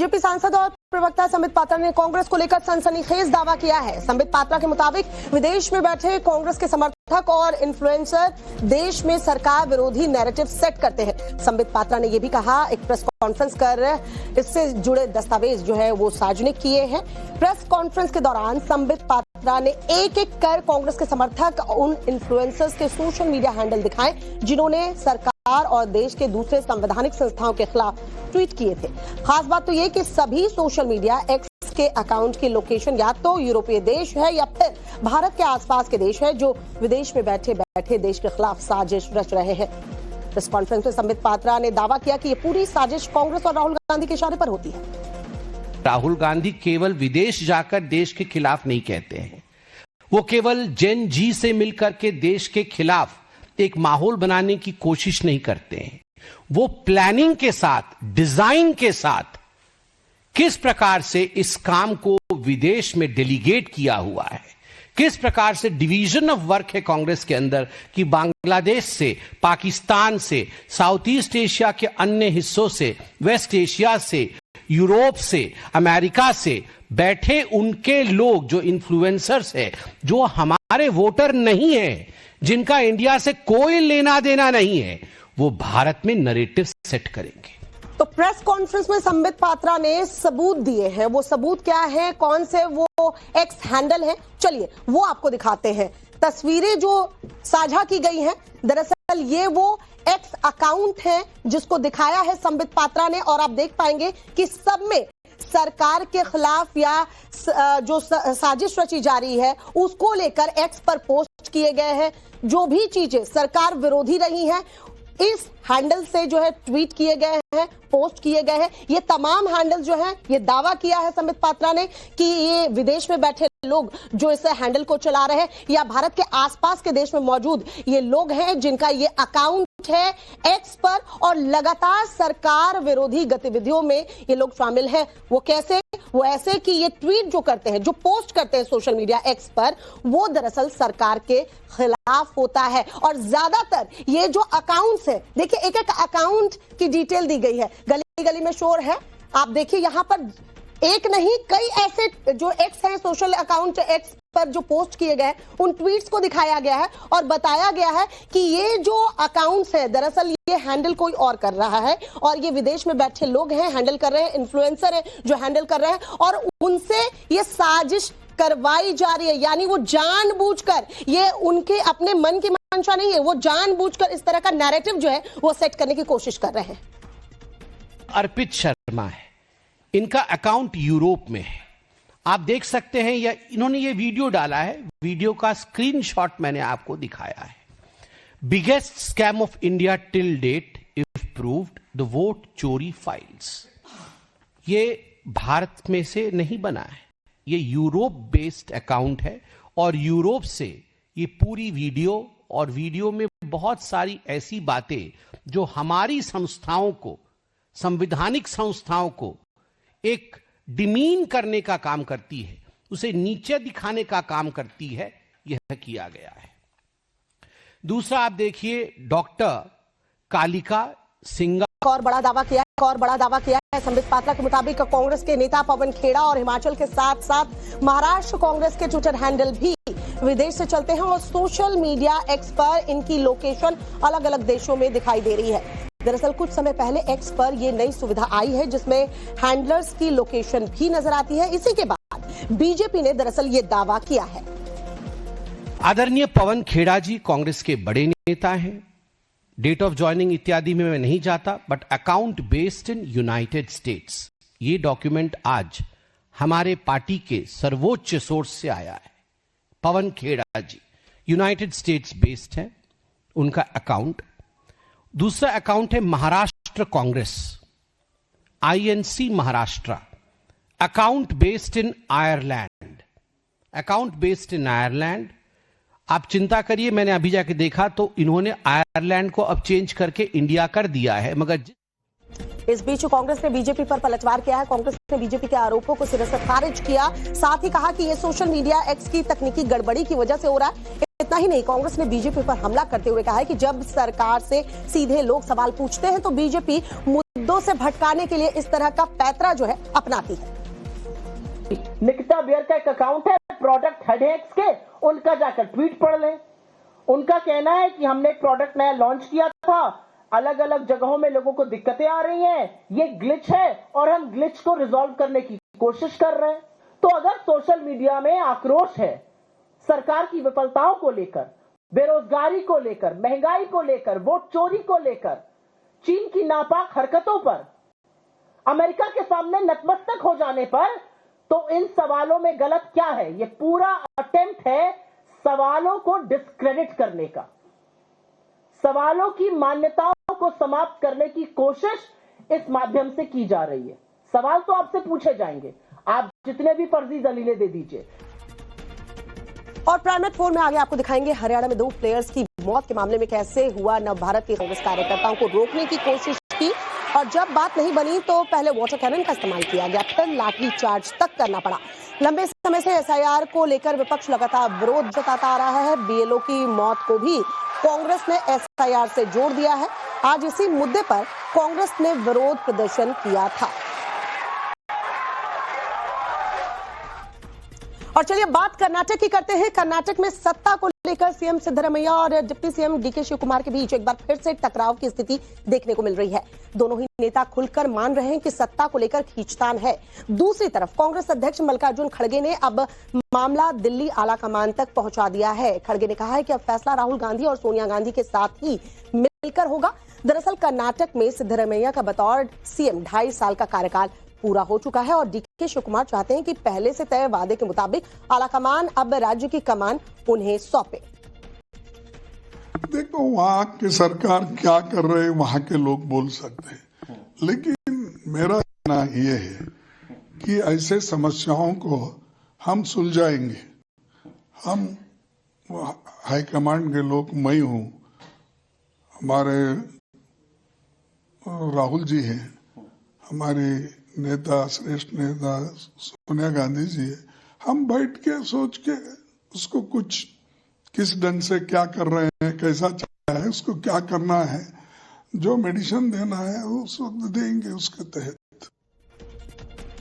BJP सांसद और प्रवक्ता संबित पात्रा ने कांग्रेस को लेकर सनसनीखेज दावा किया है। संबित पात्रा के मुताबिक विदेश में बैठे कांग्रेस के समर्थक और इन्फ्लुएंसर देश में सरकार विरोधी नैरेटिव सेट करते हैं। संबित पात्रा ने यह भी कहा, एक प्रेस कॉन्फ्रेंस कर इससे जुड़े दस्तावेज जो है वो सार्वजनिक किए हैं। प्रेस कॉन्फ्रेंस के दौरान संबित पात्रा ने एक एक कर कांग्रेस के समर्थक उन इन्फ्लुएंसर्स के सोशल मीडिया हैंडल दिखाए जिन्होंने सरकार और देश के दूसरे संवैधानिक संस्थाओं के खिलाफ ट्वीट किए थे। खास बात तो ये कि सभी सोशल मीडिया एक्स के अकाउंट की लोकेशन या तो यूरोपीय देश है या फिर भारत के आसपास के देश है जो विदेश में बैठे देश के खिलाफ साजिश रच रहे हैं। प्रेस कॉन्फ्रेंस में संबित पात्रा ने दावा किया कि ये पूरी साजिश कांग्रेस और राहुल गांधी के इशारे पर होती है। राहुल गांधी केवल विदेश जाकर देश के खिलाफ नहीं कहते हैं, वो केवल जेन जी से मिलकर के देश के खिलाफ एक माहौल बनाने की कोशिश नहीं करते हैं। वो प्लानिंग के साथ, डिजाइन के साथ किस प्रकार से इस काम को विदेश में डेलीगेट किया हुआ है, किस प्रकार से डिवीजन ऑफ वर्क है कांग्रेस के अंदर कि बांग्लादेश से, पाकिस्तान से, साउथ ईस्ट एशिया के अन्य हिस्सों से, वेस्ट एशिया से, यूरोप से, अमेरिका से बैठे उनके लोग जो इन्फ्लुएंसर्स है, जो हमारे वोटर नहीं है, जिनका इंडिया से कोई लेना देना नहीं है, वो भारत में नैरेटिव सेट करेंगे। तो प्रेस कॉन्फ्रेंस में संबित पात्रा ने सबूत दिए हैं। वो सबूत क्या है, कौन से वो एक्स हैंडल है, चलिए वो आपको दिखाते हैं। तस्वीरें जो साझा की गई हैं, दरअसल ये वो एक्स अकाउंट है जिसको दिखाया है संबित पात्रा ने, और आप देख पाएंगे कि सब में सरकार के खिलाफ या जो साजिश रची जा रही है उसको लेकर एक्स पर पोस्ट किए गए हैं। जो भी चीजें सरकार विरोधी रही हैं इस हैंडल से जो है ट्वीट किए गए हैं, पोस्ट किए गए हैं। ये तमाम हैंडल जो है, ये दावा किया है संबित पात्रा ने कि ये विदेश में बैठे लोग जो इस हैंडल को चला रहे हैं या भारत के आसपास के देश में मौजूद ये लोग हैं जिनका ये अकाउंट है एक्स पर, और लगातार सरकार विरोधी गतिविधियों में ये लोग शामिल हैं। वो कैसे? वो ऐसे कि ये ट्वीट जो करते हैं, जो पोस्ट करते हैं सोशल मीडिया एक्स पर, वो दरअसल सरकार के खिलाफ होता है। और ज्यादातर ये जो अकाउंट्स है, देखिए एक एक अकाउंट की डिटेल दी गई है, गली गली में शोर है। आप देखिए यहां पर एक नहीं कई ऐसे जो एक्स हैं, सोशल अकाउंट एक्स पर जो पोस्ट किए गए उन ट्वीट्स को दिखाया गया है और बताया गया है कि ये जो अकाउंट्स है दरअसल ये हैंडल कोई और कर रहा है, और ये विदेश में बैठे लोग हैं हैंडल कर रहे हैं, इन्फ्लुएंसर है जो हैंडल कर रहे हैं, और उनसे ये साजिश करवाई जा रही है। यानी वो जानबूझकर, ये उनके अपने मन की मंशा नहीं है, वो जानबूझकर इस तरह का नैरेटिव जो है वो सेट करने की कोशिश कर रहे हैं। अर्पित शर्मा है, इनका अकाउंट यूरोप में है, आप देख सकते हैं। या इन्होंने ये वीडियो डाला है, वीडियो का स्क्रीनशॉट मैंने आपको दिखाया है। Biggest scam of India till date if proved, the vote चोरी फाइल्स। ये भारत में से नहीं बना है, ये यूरोप बेस्ड अकाउंट है, और यूरोप से ये पूरी वीडियो, और वीडियो में बहुत सारी ऐसी बातें जो हमारी संस्थाओं को, संवैधानिक संस्थाओं को एक डिमीन करने का काम करती है, उसे नीचे दिखाने का काम करती है, यह किया गया है। दूसरा आप देखिए, डॉक्टर कालिका सिंगा और बड़ा दावा किया है संबित पात्रा के मुताबिक कांग्रेस के नेता पवन खेड़ा और हिमाचल के साथ साथ महाराष्ट्र कांग्रेस के ट्विटर हैंडल भी विदेश से चलते हैं, और सोशल मीडिया एक्स पर इनकी लोकेशन अलग अलग देशों में दिखाई दे रही है। दरअसल कुछ समय पहले एक्स पर यह नई सुविधा आई है जिसमें हैंडलर्स की लोकेशन भी नजर आती है। इसी के बाद बीजेपी ने दरअसल ये दावा किया है। आदरणीय पवन खेड़ा जी कांग्रेस के बड़े नेता हैं, डेट ऑफ ज्वाइनिंग इत्यादि में मैं नहीं जाता, but account based in United states. ये डॉक्यूमेंट आज हमारे पार्टी के सर्वोच्च सोर्स से आया है। पवन खेड़ा जी यूनाइटेड स्टेट्स बेस्ड है उनका अकाउंट। दूसरा अकाउंट है Maharashtra Congress, INC Maharashtra, account based in Ireland, account based in Ireland. आप चिंता करिए, मैंने अभी जाके देखा तो इन्होंने आयरलैंड को अब चेंज करके इंडिया कर दिया है। मगर इस बीच कांग्रेस ने बीजेपी पर पलटवार किया है। कांग्रेस ने बीजेपी के आरोपों को सिरे से खारिज किया, साथ ही कहा कि यह सोशल मीडिया एक्स की तकनीकी गड़बड़ी की वजह से हो रहा है। इतना ही नहीं, कांग्रेस ने बीजेपी पर हमला करते हुए कहा है कि जब सरकार से सीधे लोग सवाल पूछते हैं तो बीजेपी मुद्दों से भटकाने के लिए इस तरह का पैंतरा जो है अपनाती है। निकिता बियर का एक अकाउंट है प्रोडक्ट हेडेक्स के, उनका जाकर ट्वीट पढ़ लें। उनका कहना है कि हमने एक प्रोडक्ट नया लॉन्च किया था, अलग अलग जगहों में लोगों को दिक्कतें आ रही हैं, ये ग्लिच है और हम ग्लिच को रिजॉल्व करने की कोशिश कर रहे हैं। तो अगर सोशल मीडिया में आक्रोश है सरकार की विफलताओं को लेकर, बेरोजगारी को लेकर, महंगाई को लेकर, वोट चोरी को लेकर, चीन की नापाक हरकतों पर, अमेरिका के सामने नतमस्तक हो जाने पर, तो इन सवालों में गलत क्या है? ये पूरा अटेम्प्ट है सवालों को डिस्क्रेडिट करने का, सवालों की मान्यताओं को समाप्त करने की कोशिश इस माध्यम से की जा रही है। सवाल तो आपसे पूछे जाएंगे, आप जितने भी फर्जी दलीलें दे दीजिए। और प्राइमेट 4 में आगे आपको दिखाएंगे हरियाणा में 2 प्लेयर्स की मौत के मामले में कैसे हुआ नवभारत के कांग्रेस कार्यकर्ताओं को रोकने की कोशिश की और जब बात नहीं बनी तो पहले वाटर कैनन का इस्तेमाल किया गया, फिर लाठी चार्ज तक करना पड़ा। लंबे समय से एसआईआर को लेकर विपक्ष लगातार विरोध जताता आ रहा है। बीएलओ की मौत को भी कांग्रेस ने एसआईआर से जोड़ दिया है। आज इसी मुद्दे पर कांग्रेस ने विरोध प्रदर्शन किया था। और चलिए बात कर्नाटक की करते हैं। कर्नाटक में सत्ता को लेकर सीएम सिद्धरामैया और डिप्टी सीएम डीके शिव कुमार के बीच एक बार फिर से टकराव की स्थिति देखने को मिल रही है। दोनों ही नेता खुलकर मान रहे हैं कि सत्ता को लेकर खींचतान है। दूसरी तरफ कांग्रेस अध्यक्ष मल्लिकार्जुन खड़गे ने अब मामला दिल्ली आलाकमान तक पहुंचा दिया है। खड़गे ने कहा है कि अब फैसला राहुल गांधी और सोनिया गांधी के साथ ही मिलकर होगा। दरअसल कर्नाटक में सिद्धरामैया का बतौर सीएम 2.5 साल का कार्यकाल पूरा हो चुका है और डीके शिव कुमार चाहते हैं कि पहले से तय वादे के मुताबिक आलाकमान अब राज्य की कमान उन्हें सौंपे। देखो वहाँ की सरकार क्या कर रहे हैं वहाँ के लोग बोल सकते हैं, लेकिन मेरा कहना ये है कि ऐसे समस्याओं को हम सुलझाएंगे। हम हाईकमांड के लोग, मैं हूँ, हमारे राहुल जी हैं, हमारे नेता, श्रेष्ठ नेता सोनिया गांधी जी है। हम बैठ के सोच के उसको कुछ किस ढंग से क्या कर रहे हैं, कैसा चल रहा है, उसको क्या करना है, जो मेडिसिन देना है उस वक्त देंगे उसके तहत।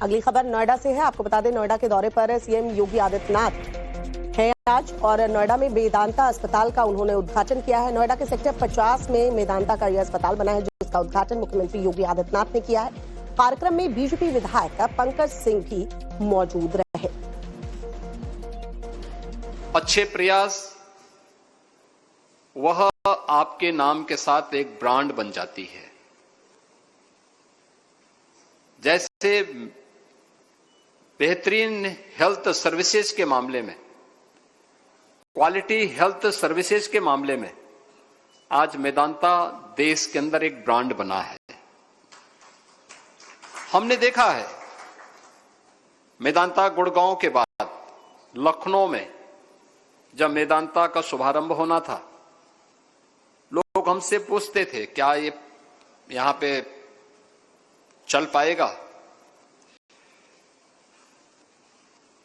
अगली खबर नोएडा से है। आपको बता दें नोएडा के दौरे पर सीएम योगी आदित्यनाथ है आज और नोएडा में मेदांता अस्पताल का उन्होंने उद्घाटन किया है। नोएडा के सेक्टर 50 में मेदांता का यह अस्पताल बना है जिसका उद्घाटन मुख्यमंत्री योगी आदित्यनाथ ने किया है। कार्यक्रम में बीजेपी विधायक पंकज सिंह भी मौजूद रहे। अच्छे प्रयास वह आपके नाम के साथ एक ब्रांड बन जाती है। जैसे बेहतरीन हेल्थ सर्विसेज के मामले में, क्वालिटी हेल्थ सर्विसेज के मामले में आज मेदांता देश के अंदर एक ब्रांड बना है। हमने देखा है मेदांता गुड़गांव के बाद लखनऊ में जब मेदांता का शुभारंभ होना था, लोग हमसे पूछते थे क्या ये यहां पे चल पाएगा।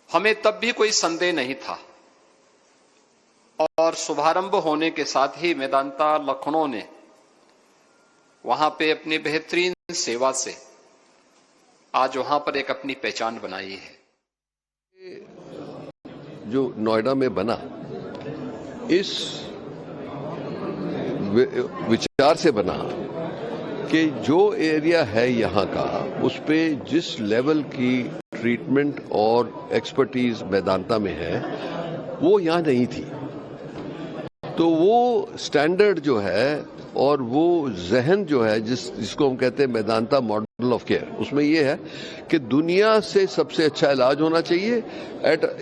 हमें तब भी कोई संदेह नहीं था और शुभारंभ होने के साथ ही मेदांता लखनऊ ने वहां पे अपनी बेहतरीन सेवा से आज वहां पर एक अपनी पहचान बनाई है। जो नोएडा में बना, इस विचार से बना कि जो एरिया है यहाँ का उस पे जिस लेवल की ट्रीटमेंट और एक्सपर्टीज मेदांता में है वो यहाँ नहीं थी। तो वो स्टैंडर्ड जो है और वो जहन जो है जिसको हम कहते हैं मेदांता मॉडल ऑफ केयर, उसमें ये है कि दुनिया से सबसे अच्छा इलाज होना चाहिए,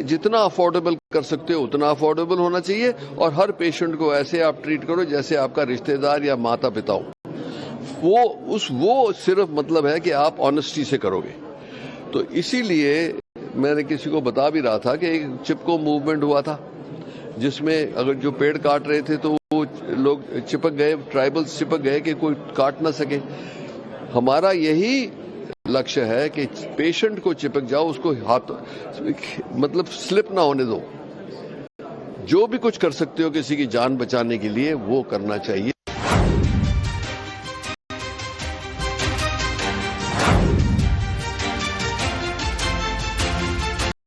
जितना अफोर्डेबल कर सकते हो उतना अफोर्डेबल होना चाहिए और हर पेशेंट को ऐसे आप ट्रीट करो जैसे आपका रिश्तेदार या माता पिता हो। वो सिर्फ मतलब है कि आप ऑनेस्टी से करोगे। तो इसीलिए मैंने किसी को बता भी रहा था कि एक चिपको मूवमेंट हुआ था जिसमें अगर जो पेड़ काट रहे थे तो वो लोग चिपक गए, ट्राइबल्स चिपक गए कि कोई काट ना सके। हमारा यही लक्ष्य है कि पेशेंट को चिपक जाओ, उसको हाथ मतलब स्लिप ना होने दो। जो भी कुछ कर सकते हो किसी की जान बचाने के लिए वो करना चाहिए।